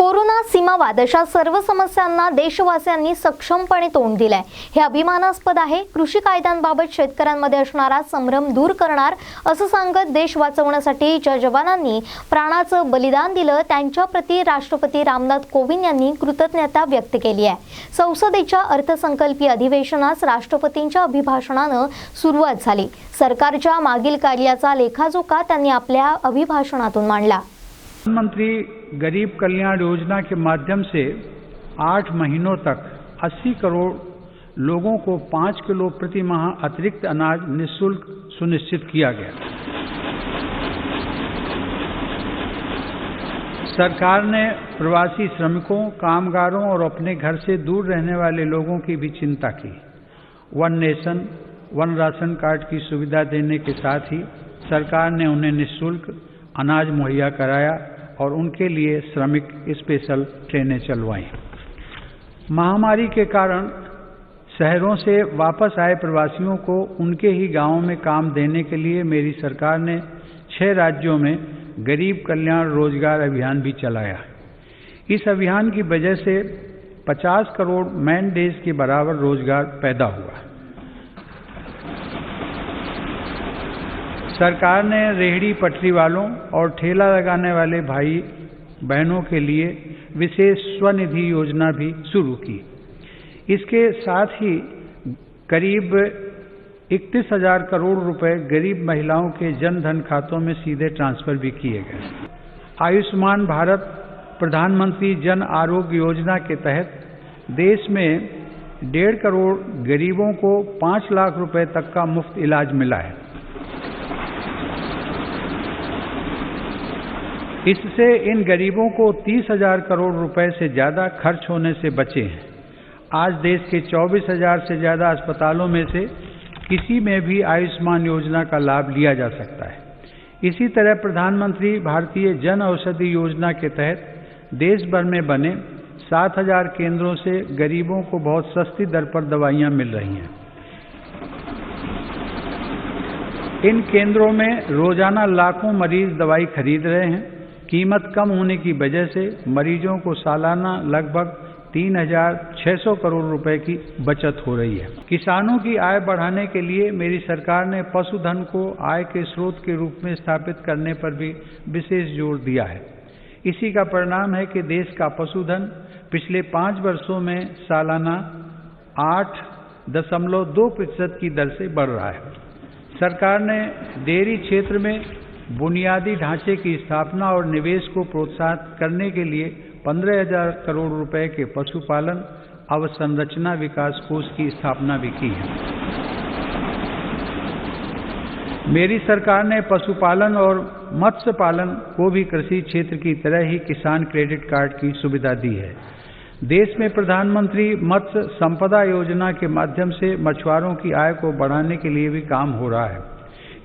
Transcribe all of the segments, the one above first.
Corona सीमावाद अशा सर्व समस्यांना देशवासियांनी सक्षमपणे तोंड दिलंय। हे अभिमानास्पद आहे। कृषी कायद्यांबाबत शेतकऱ्यांमध्ये असणारा संभ्रम दूर करणार असं सांगत देश वाचवण्यासाठी ज्या जवानांनी प्राणाचं बलिदान दिलं त्यांच्याप्रती राष्ट्रपती रामनाथ कोविंद यांनी कृतज्ञता व्यक्त केली आहे। संसदेच्या अर्थसंकल्पीय अधिवेशनास राष्ट्रपतींच्या अभिभाषणानं सुरुवात झाली। सरकारच्या मागील कार्याचा लेखाजोखा त्यांनी आपल्या अभिभाषणातून मांडला। प्रधानमंत्री गरीब कल्याण योजना के माध्यम से 8 महीनों तक 80 करोड़ लोगों को 5 किलो प्रति माह अतिरिक्त अनाज निःशुल्क सुनिश्चित किया गया। सरकार ने प्रवासी श्रमिकों, कामगारों और अपने घर से दूर रहने वाले लोगों की भी चिंता की। One nation one ration card की सुविधा देने के साथ ही सरकार ने उन्हें निःशुल्क अनाज मुहैया कराया और उनके लिए श्रमिक स्पेशल ट्रेनें चलवाईं। महामारी के कारण शहरों से वापस आए प्रवासियों को उनके ही गांवों में काम देने के लिए मेरी सरकार ने 6 राज्यों में गरीब कल्याण रोजगार अभियान भी चलाया। इस अभियान की वजह से 50 करोड़ मैन डेज के बराबर रोजगार पैदा हुआ। सरकार ने रेहड़ी पटरी वालों और ठेला लगाने वाले भाई बहनों के लिए विशेष स्वनिधि योजना भी शुरू की। इसके साथ ही करीब 31,000 करोड़ रुपए गरीब महिलाओं के जन धन खातों में सीधे ट्रांसफर भी किए गए। आयुष्मान भारत प्रधानमंत्री जन आरोग्य योजना के तहत देश में 1.5 करोड़ गरीबों को 5 लाख रुपए तक का मुफ्त इलाज मिला है। इससे इन गरीबों को 30,000 करोड़ रुपए से ज़्यादा खर्च होने से बचे हैं। आज देश के 24,000 से ज़्यादा अस्पतालों में से किसी में भी आयुष्मान योजना का लाभ लिया जा सकता है। इसी तरह प्रधानमंत्री भारतीय जन औषधि योजना के तहत देश भर में बने 7,000 केंद्रों से गरीबों को बहुत सस्ती दर पर दवाइयाँ मिल रही हैं। इन केंद्रों में रोजाना लाखों मरीज दवाई खरीद रहे हैं। कीमत कम होने की वजह से मरीजों को सालाना लगभग 3,600 करोड़ रुपए की बचत हो रही है। किसानों की आय बढ़ाने के लिए मेरी सरकार ने पशुधन को आय के स्रोत के रूप में स्थापित करने पर भी विशेष जोर दिया है। इसी का परिणाम है कि देश का पशुधन पिछले 5 वर्षों में सालाना 8.2% की दर से बढ़ रहा है। सरकार ने डेयरी क्षेत्र में बुनियादी ढांचे की स्थापना और निवेश को प्रोत्साहित करने के लिए 15,000 करोड़ रुपए के पशुपालन अवसंरचना विकास कोष की स्थापना भी की है। मेरी सरकार ने पशुपालन और मत्स्य पालन को भी कृषि क्षेत्र की तरह ही किसान क्रेडिट कार्ड की सुविधा दी है। देश में प्रधानमंत्री मत्स्य संपदा योजना के माध्यम से मछुआरों की आय को बढ़ाने के लिए भी काम हो रहा है।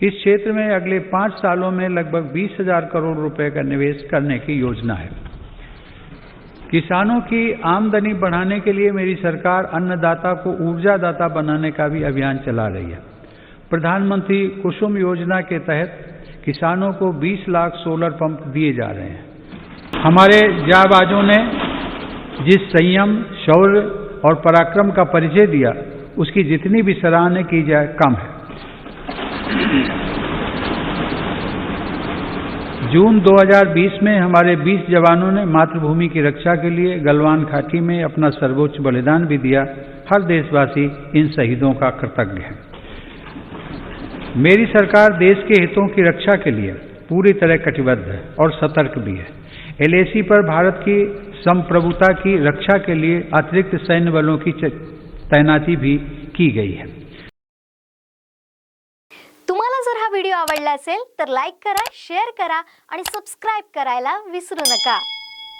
इस क्षेत्र में अगले 5 सालों में लगभग 20,000 करोड़ रुपए का निवेश करने की योजना है। किसानों की आमदनी बढ़ाने के लिए मेरी सरकार अन्नदाता को ऊर्जादाता बनाने का भी अभियान चला रही है। प्रधानमंत्री कुसुम योजना के तहत किसानों को 20 लाख सोलर पंप दिए जा रहे हैं। हमारे जांबाजों ने जिस संयम, शौर्य और पराक्रम का परिचय दिया उसकी जितनी भी सराहना की जाए कम है। जून 2020 में हमारे 20 जवानों ने मातृभूमि की रक्षा के लिए गलवान घाटी में अपना सर्वोच्च बलिदान भी दिया। हर देशवासी इन शहीदों का कृतज्ञ है। मेरी सरकार देश के हितों की रक्षा के लिए पूरी तरह कटिबद्ध है और सतर्क भी है। LAC पर भारत की संप्रभुता की रक्षा के लिए अतिरिक्त सैन्य बलों की तैनाती भी की गई है। तुम्हाला जर हा व्हिडिओ आवडला असेल तर लाईक करा, शेअर करा आणि सबस्क्राइब करायला विसरू नका।